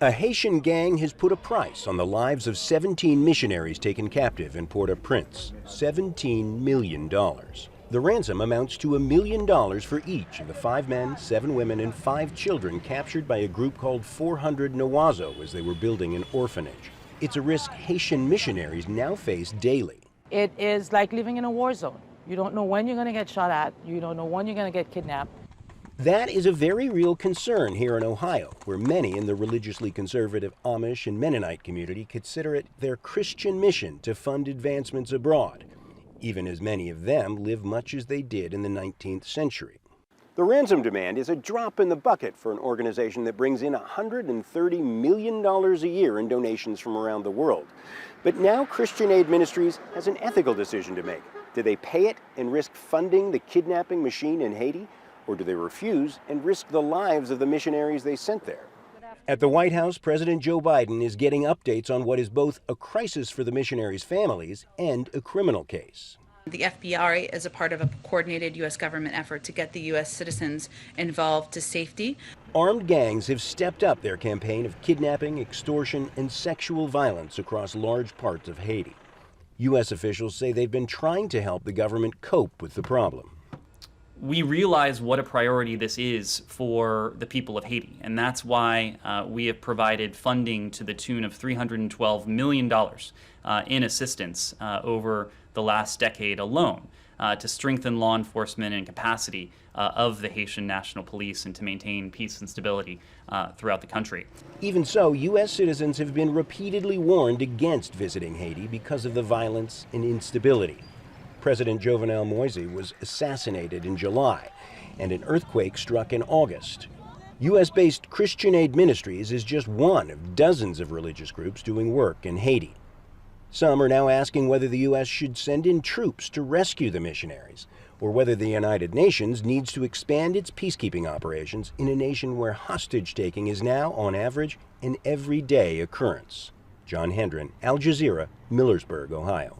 A Haitian gang has put a price on the lives of 17 missionaries taken captive in Port-au-Prince, $17 million. The ransom amounts to $1 million for each of the 5 men, 7 women, and 5 children captured by a group called 400 Nawazo as they were building an orphanage. It's a risk Haitian missionaries now face daily. It is like living in a war zone. You don't know when you're going to get shot at. You don't know when you're going to get kidnapped. That is a very real concern here in Ohio, where many in the religiously conservative Amish and Mennonite community consider it their Christian mission to fund advancements abroad, even as many of them live much as they did in the 19th century. The ransom demand is a drop in the bucket for an organization that brings in $130 million a year in donations from around the world. But now Christian Aid Ministries has an ethical decision to make. Do they pay it and risk funding the kidnapping machine in Haiti? Or do they refuse and risk the lives of the missionaries they sent there? At the White House, President Joe Biden is getting updates on what is both a crisis for the missionaries' families and a criminal case. The FBI is a part of a coordinated U.S. government effort to get the U.S. citizens involved to safety. Armed gangs have stepped up their campaign of kidnapping, extortion, and sexual violence across large parts of Haiti. U.S. officials say they've been trying to help the government cope with the problem. We realize what a priority this is for the people of Haiti, and that's why we have provided funding to the tune of $312 million in assistance over the last decade alone to strengthen law enforcement and capacity of the Haitian National Police and to maintain peace and stability throughout the country. Even so, U.S. citizens have been repeatedly warned against visiting Haiti because of the violence and instability. President Jovenel Moise was assassinated in July, and an earthquake struck in August. U.S.-based Christian Aid Ministries is just one of dozens of religious groups doing work in Haiti. Some are now asking whether the U.S. should send in troops to rescue the missionaries, or whether the United Nations needs to expand its peacekeeping operations in a nation where hostage-taking is now, on average, an everyday occurrence. John Hendren, Al Jazeera, Millersburg, Ohio.